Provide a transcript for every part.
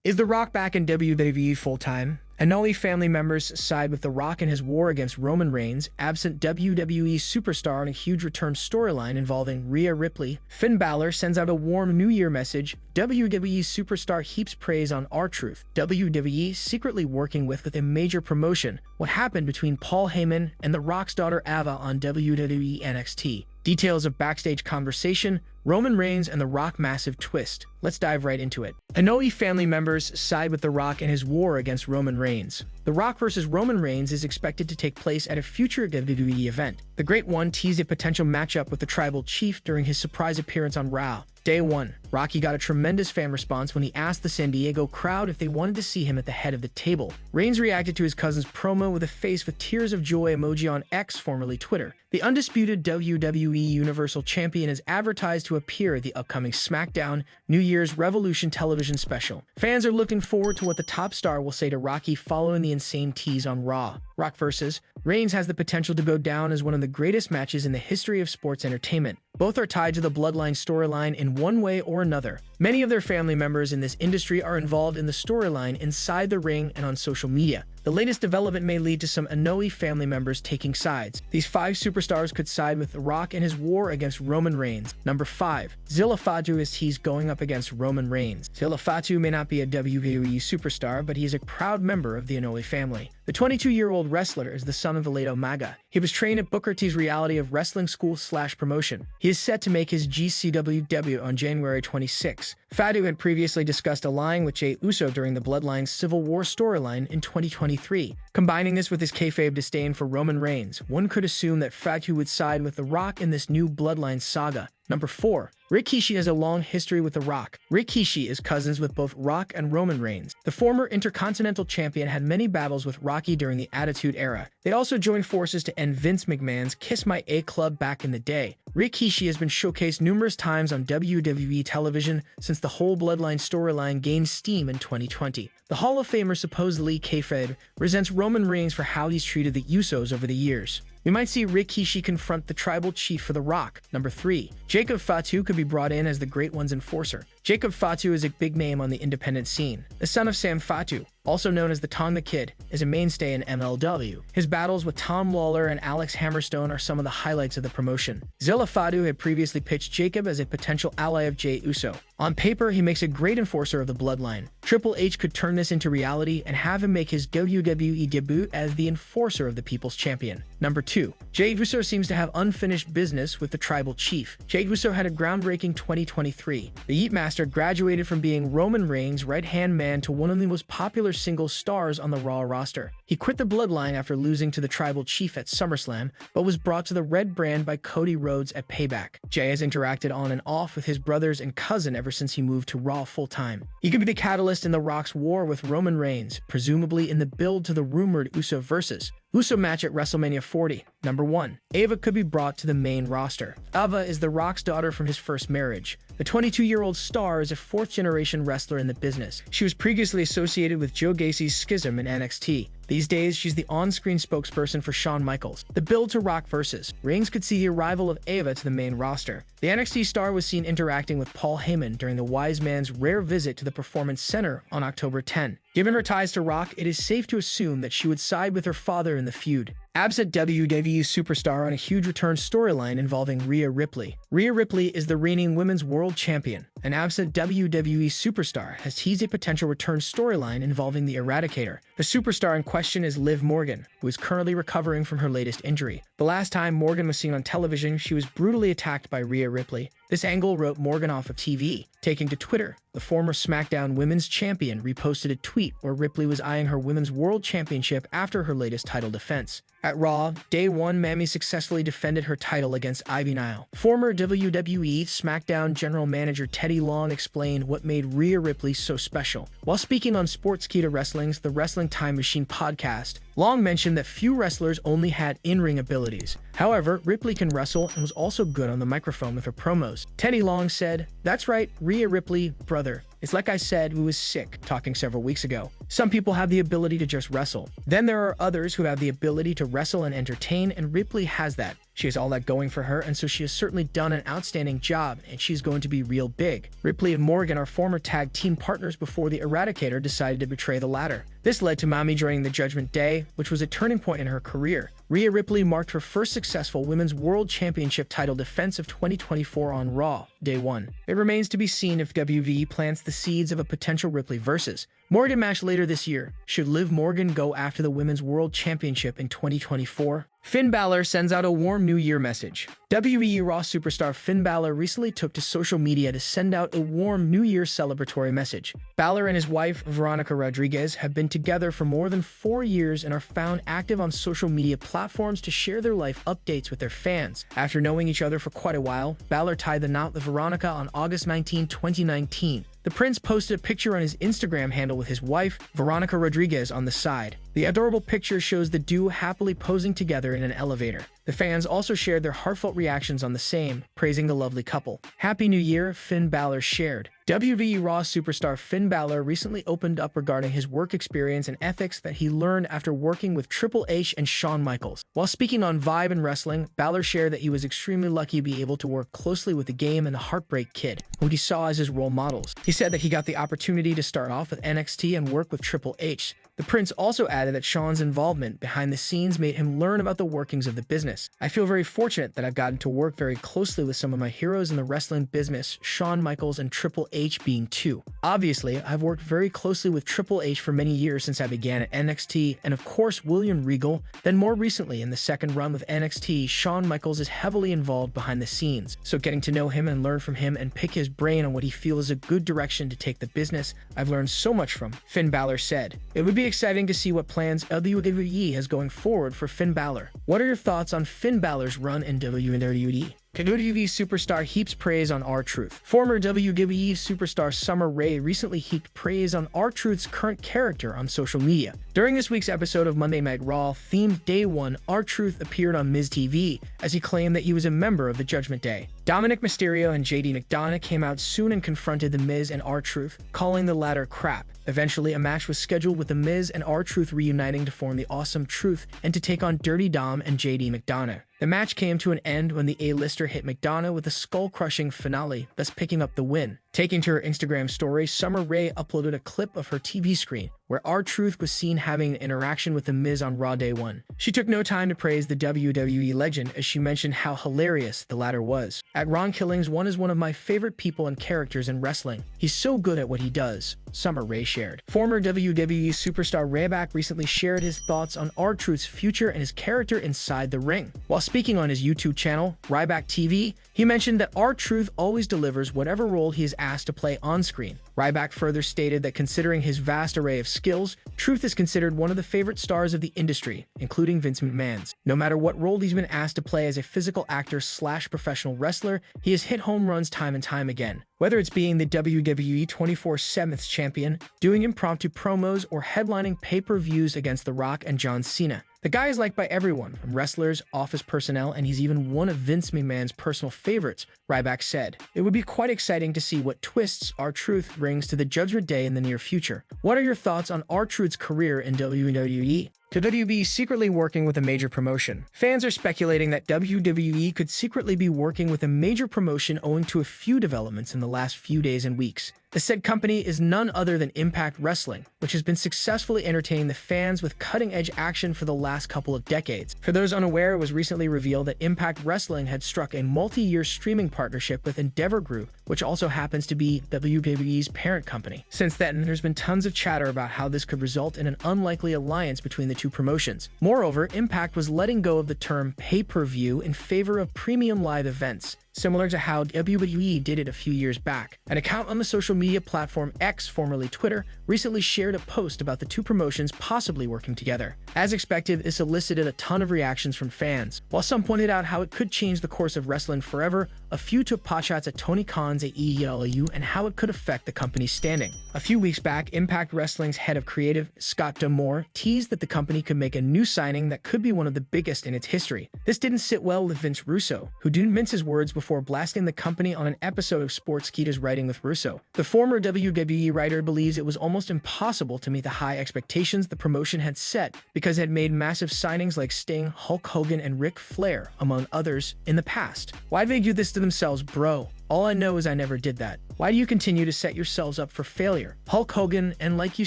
Is The Rock back in WWE full-time? Anoa'i family members side with The Rock in his war against Roman Reigns, absent WWE Superstar on a huge return storyline involving Rhea Ripley. Finn Balor sends out a warm New Year message. WWE Superstar heaps praise on R-Truth. WWE secretly working with a major promotion. What happened between Paul Heyman and The Rock's daughter Ava on WWE NXT. Details of backstage conversation, Roman Reigns and The Rock massive twist. Let's dive right into it. Anoa'i family members side with The Rock in his war against Roman Reigns. The Rock versus Roman Reigns is expected to take place at a future WWE event. The Great One teased a potential matchup with the Tribal Chief during his surprise appearance on Raw. Day 1, Rocky got a tremendous fan response when he asked the San Diego crowd if they wanted to see him at the head of the table. Reigns reacted to his cousin's promo with a face with tears of joy emoji on X, formerly Twitter. The undisputed WWE Universal Champion is advertised to appear at the upcoming SmackDown New Year's Revolution television special. Fans are looking forward to what the top star will say to Rocky following the insane tease on Raw. Rock versus Reigns has the potential to go down as one of the greatest matches in the history of sports entertainment. Both are tied to the Bloodline storyline in one way or another. Many of their family members in this industry are involved in the storyline inside the ring and on social media. The latest development may lead to some Anoa'i family members taking sides. These 5 superstars could side with The Rock in his war against Roman Reigns. Number 5. Zilla Fatu is teased going up against Roman Reigns. Zilla Fatu may not be a WWE superstar, but he is a proud member of the Anoa'i family. The 22-year-old wrestler is the son of the late Umaga. He was trained at Booker T's Reality of Wrestling School/promotion. He is set to make his GCW debut on January 26. Fatu had previously discussed allying with Jey Uso during the Bloodline Civil War storyline in 2023. Combining this with his kayfabe disdain for Roman Reigns, one could assume that Fatu would side with The Rock in this new Bloodline saga. Number 4. Rikishi has a long history with The Rock. Rikishi is cousins with both Rock and Roman Reigns. The former Intercontinental Champion had many battles with Rocky during the Attitude Era. They also joined forces to end Vince McMahon's Kiss My A-Club back in the day. Rikishi has been showcased numerous times on WWE television since the whole Bloodline storyline gained steam in 2020. The Hall of Famer supposedly kayfabe resents Roman Reigns for how he's treated the Usos over the years. We might see Rikishi confront the Tribal Chief for The Rock. Number 3. Jacob Fatu could be brought in as the Great One's enforcer. Jacob Fatu is a big name on the independent scene. The son of Sam Fatu, also known as the Tom the Kid, is a mainstay in MLW. His battles with Tom Lawler and Alex Hammerstone are some of the highlights of the promotion. Zilla Fatu had previously pitched Jacob as a potential ally of Jey Uso. On paper, he makes a great enforcer of the Bloodline. Triple H could turn this into reality and have him make his WWE debut as the enforcer of the People's Champion. Number 2. Jey Uso seems to have unfinished business with the Tribal Chief. Jey Uso had a groundbreaking 2023. The Yeet Master graduated from being Roman Reigns' right-hand man to one of the most popular single stars on the Raw roster. He quit the Bloodline after losing to the Tribal Chief at SummerSlam, but was brought to the Red brand by Cody Rhodes at Payback. Jey has interacted on and off with his brothers and cousin ever since he moved to Raw full-time. He could be the catalyst in The Rock's war with Roman Reigns, presumably in the build to the rumored Uso versus Uso match at WrestleMania 40. Number 1. Ava could be brought to the main roster. Ava is The Rock's daughter from his first marriage. The 22-year-old star is a 4th-generation wrestler in the business. She was previously associated with Joe Gacy's Schism in NXT. These days, she's the on-screen spokesperson for Shawn Michaels. The build to Rock versus Reigns could see the arrival of Ava to the main roster. The NXT star was seen interacting with Paul Heyman during the Wise Man's rare visit to the Performance Center on October 10. Given her ties to Rock, it is safe to assume that she would side with her father in the feud. Absent WWE Superstar on a huge return storyline involving Rhea Ripley. Rhea Ripley is the reigning Women's World Champion. An absent WWE Superstar has teased a potential return storyline involving the Eradicator. The superstar in question is Liv Morgan, who is currently recovering from her latest injury. The last time Morgan was seen on television, she was brutally attacked by Rhea Ripley. This angle wrote Morgan off of TV. Taking to Twitter, the former SmackDown Women's Champion reposted a tweet where Ripley was eyeing her Women's World Championship after her latest title defense. At Raw, Day 1, Mammy successfully defended her title against Ivy Nile. Former WWE SmackDown General Manager Teddy Long explained what made Rhea Ripley so special. While speaking on Sportskeeda Wrestling's The Wrestling Time Machine podcast, Long mentioned that few wrestlers only had in-ring abilities. However, Ripley can wrestle and was also good on the microphone with her promos. Teddy Long said, "That's right, Rhea Ripley, brother. It's like I said, we was sick talking several weeks ago. Some people have the ability to just wrestle. Then there are others who have the ability to wrestle and entertain, and Ripley has that. She has all that going for her, and so she has certainly done an outstanding job, and she's going to be real big. Ripley and Morgan are former tag team partners before the Eradicator decided to betray the latter. This led to Mami joining the Judgment Day, which was a turning point in her career. Rhea Ripley marked her first successful Women's World Championship title defense of 2024 on Raw, Day 1. It remains to be seen if WWE plants the seeds of a potential Ripley versus Morgan match later this year. Should Liv Morgan go after the Women's World Championship in 2024? Finn Balor sends out a warm New Year message. WWE Raw Superstar Finn Balor recently took to social media to send out a warm New Year celebratory message. Balor and his wife, Veronica Rodriguez, have been together for more than 4 years and are found active on social media platforms to share their life updates with their fans. After knowing each other for quite a while, Balor tied the knot with Veronica on August 19, 2019. The Prince posted a picture on his Instagram handle with his wife, Veronica Rodriguez, on the side. The adorable picture shows the duo happily posing together in an elevator. The fans also shared their heartfelt reactions on the same, praising the lovely couple. Happy New Year, Finn Balor shared. WWE Raw Superstar Finn Balor recently opened up regarding his work experience and ethics that he learned after working with Triple H and Shawn Michaels. While speaking on Vibe and Wrestling, Balor shared that he was extremely lucky to be able to work closely with The Game and the Heartbreak Kid, who he saw as his role models. He said that he got the opportunity to start off with NXT and work with Triple H. The Prince also added that Shawn's involvement behind the scenes made him learn about the workings of the business. I feel very fortunate that I've gotten to work very closely with some of my heroes in the wrestling business, Shawn Michaels and Triple H being two. Obviously, I've worked very closely with Triple H for many years since I began at NXT, and of course William Regal. Then more recently in the second run with NXT, Shawn Michaels is heavily involved behind the scenes. So getting to know him and learn from him and pick his brain on what he feels is a good direction to take the business, I've learned so much from, Finn Balor said. It would be exciting to see what plans WWE has going forward for Finn Balor. What are your thoughts on Finn Balor's run in WWE? WWE Superstar heaps praise on R-Truth. Former WWE Superstar Summer Rae recently heaped praise on R-Truth's current character on social media. During this week's episode of Monday Night Raw, themed Day 1, R-Truth appeared on Miz TV as he claimed that he was a member of the Judgment Day. Dominic Mysterio and JD McDonough came out soon and confronted The Miz and R-Truth, calling the latter crap. Eventually, a match was scheduled with The Miz and R-Truth reuniting to form the Awesome Truth and to take on Dirty Dom and JD McDonough. The match came to an end when the A-lister hit McDonough with a skull-crushing finale, thus picking up the win. Taking to her Instagram story, Summer Rae uploaded a clip of her TV screen, where R-Truth was seen having an interaction with The Miz on Raw Day 1. She took no time to praise the WWE legend as she mentioned how hilarious the latter was. At Ron Killings, one is one of my favorite people and characters in wrestling. He's so good at what he does, Summer Rae shared. Former WWE Superstar Ryback recently shared his thoughts on R-Truth's future and his character inside the ring. While speaking on his YouTube channel, Ryback TV, he mentioned that R-Truth always delivers whatever role he is asked to play on screen. Ryback further stated that considering his vast array of skills, Truth is considered one of the favorite stars of the industry, including Vince McMahon's. No matter what role he's been asked to play as a physical actor / professional wrestler, he has hit home runs time and time again. Whether it's being the WWE 24/7 champion, doing impromptu promos, or headlining pay-per-views against The Rock and John Cena. The guy is liked by everyone, from wrestlers, office personnel, and he's even one of Vince McMahon's personal favorites, Ryback said. It would be quite exciting to see what twists R-Truth brings to the Judgment Day in the near future. What are your thoughts on R-Truth's career in WWE? Could WWE be secretly working with a major promotion? Fans are speculating that WWE could secretly be working with a major promotion owing to a few developments in the last few days and weeks. The said company is none other than Impact Wrestling, which has been successfully entertaining the fans with cutting-edge action for the last couple of decades. For those unaware, it was recently revealed that Impact Wrestling had struck a multi-year streaming partnership with Endeavor Group, which also happens to be WWE's parent company. Since then, there's been tons of chatter about how this could result in an unlikely alliance between the two promotions. Moreover, Impact was letting go of the term pay-per-view in favor of premium live events, similar to how WWE did it a few years back. An account on the social media platform X, formerly Twitter, recently shared a post about the two promotions possibly working together. As expected, this elicited a ton of reactions from fans. While some pointed out how it could change the course of wrestling forever, a few took potshots at Tony Khan's AEW and how it could affect the company's standing. A few weeks back, Impact Wrestling's head of creative, Scott D'Amore, teased that the company could make a new signing that could be one of the biggest in its history. This didn't sit well with Vince Russo, who didn't mince his words before before blasting the company on an episode of Sportskeeda's Writing with Russo. The former WWE writer believes it was almost impossible to meet the high expectations the promotion had set because it had made massive signings like Sting, Hulk Hogan, and Ric Flair, among others, in the past. Why'd they do this to themselves, bro? All I know is I never did that. Why do you continue to set yourselves up for failure? Hulk Hogan and, like you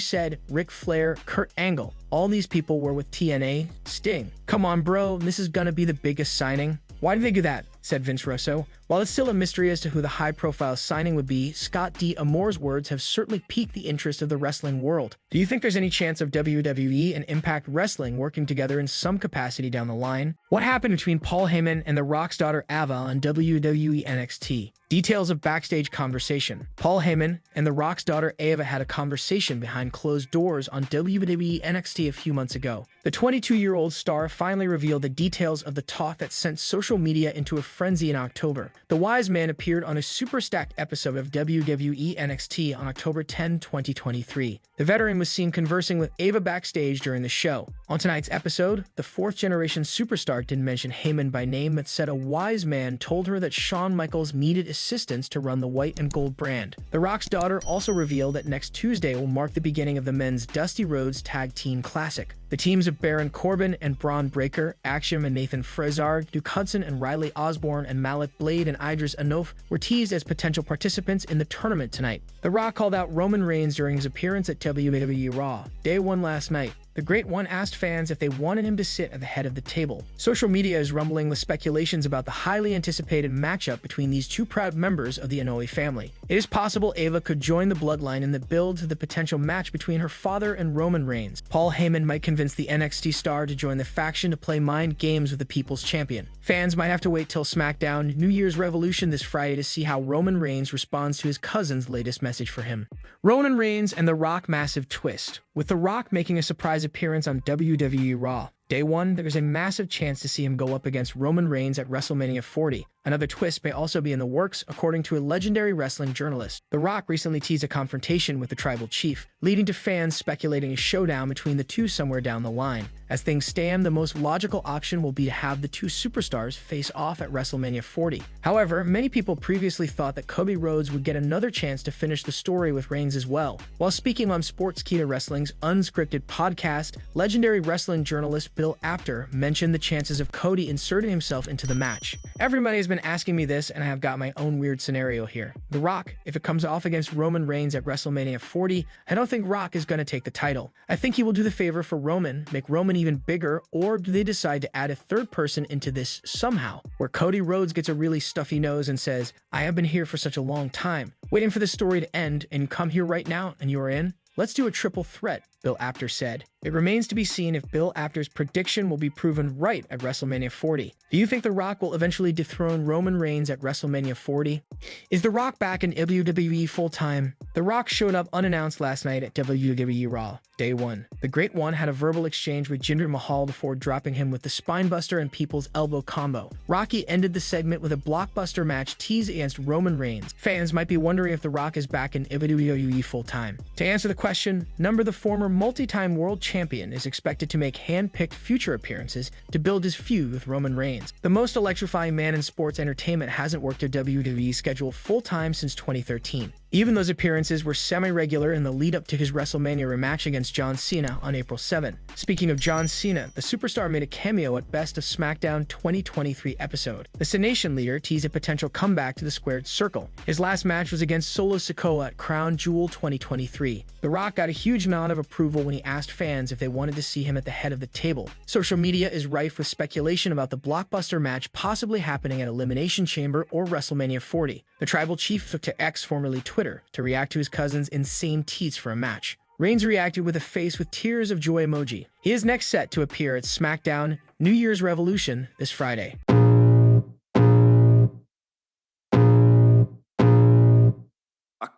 said, Ric Flair, Kurt Angle. All these people were with TNA, Sting. Come on, bro, this is gonna be the biggest signing. Why did they do that? Said Vince Russo. While it's still a mystery as to who the high-profile signing would be, Scott D. Amore's words have certainly piqued the interest of the wrestling world. Do you think there's any chance of WWE and Impact Wrestling working together in some capacity down the line? What happened between Paul Heyman and The Rock's daughter Ava on WWE NXT? Details of backstage conversation. Paul Heyman and The Rock's daughter Ava had a conversation behind closed doors on WWE NXT a few months ago. The 22-year-old star finally revealed the details of the talk that sent social media into a frenzy in October. The wise man appeared on a super stacked episode of WWE NXT on October 10, 2023. The veteran was seen conversing with Ava backstage during the show. On tonight's episode, the fourth-generation superstar didn't mention Heyman by name but said a wise man told her that Shawn Michaels needed assistance to run the white and gold brand. The Rock's daughter also revealed that next Tuesday will mark the beginning of the men's Dusty Rhodes Tag Team Classic. The teams of Baron Corbin and Braun Breaker, Axiom and Nathan Frazer, Duke Hudson and Riley Osborne, and Malik Blade and Idris Anouf were teased as potential participants in the tournament tonight. The Rock called out Roman Reigns during his appearance at WWE Raw, Day 1 last night. The Great One asked fans if they wanted him to sit at the head of the table. Social media is rumbling with speculations about the highly anticipated matchup between these two proud members of the Inoue family. It is possible Ava could join the bloodline in the build to the potential match between her father and Roman Reigns. Paul Heyman might convince the NXT star to join the faction to play mind games with the People's Champion. Fans might have to wait till SmackDown New Year's Revolution this Friday to see how Roman Reigns responds to his cousin's latest message for him. Roman Reigns and The Rock massive twist, with The Rock making a surprise appearance on WWE Raw. Day 1, there is a massive chance to see him go up against Roman Reigns at WrestleMania 40. Another twist may also be in the works, according to a legendary wrestling journalist. The Rock recently teased a confrontation with the Tribal Chief, leading to fans speculating a showdown between the two somewhere down the line. As things stand, the most logical option will be to have the two superstars face off at WrestleMania 40. However, many people previously thought that Cody Rhodes would get another chance to finish the story with Reigns as well. While speaking on Sportskeeda Wrestling's unscripted podcast, legendary wrestling journalist Bill Apter mentioned the chances of Cody inserting himself into the match. Everybody has been asking me this, and I have got my own weird scenario here. The Rock, if it comes off against Roman Reigns at WrestleMania 40, I don't think Rock is going to take the title. I think he will do the favor for Roman, make Roman even bigger, or do they decide to add a third person into this somehow, where Cody Rhodes gets a really stuffy nose and says, I have been here for such a long time, waiting for the story to end, and you come here right now and you're in? Let's do a triple threat, Bill Apter said. It remains to be seen if Bill Apter's prediction will be proven right at WrestleMania 40. Do you think The Rock will eventually dethrone Roman Reigns at WrestleMania 40? Is The Rock back in WWE full-time? The Rock showed up unannounced last night at WWE Raw, Day 1. The Great One had a verbal exchange with Jinder Mahal before dropping him with the Spinebuster and People's Elbow combo. Rocky ended the segment with a blockbuster match teased against Roman Reigns. Fans might be wondering if The Rock is back in WWE full-time. To answer the question, the former multi-time world champion is expected to make hand-picked future appearances to build his feud with Roman Reigns. The most electrifying man in sports entertainment hasn't worked a WWE schedule full-time since 2013. Even those appearances were semi-regular in the lead-up to his WrestleMania rematch against John Cena on April 7. Speaking of John Cena, the superstar made a cameo at Best of SmackDown 2023 episode. The Cenation leader teased a potential comeback to the Squared Circle. His last match was against Solo Sikoa at Crown Jewel 2023. The Rock got a huge nod of approval when he asked fans if they wanted to see him at the head of the table. Social media is rife with speculation about the blockbuster match possibly happening at Elimination Chamber or WrestleMania 40. The Tribal Chief took to X, formerly Twitter, to react to his cousin's insane tease for a match. Reigns reacted with a face with tears of joy emoji. He is next set to appear at SmackDown New Year's Revolution this Friday.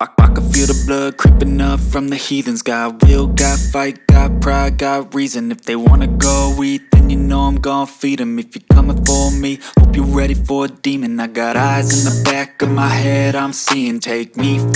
I can feel the blood creeping up from the heathens. Got will, got fight, got pride, got reason. If they wanna go eat, then you know I'm gon' feed them. If you're coming for me, hope you're ready for a demon. I got eyes in the back of my head, I'm seeing. Take me for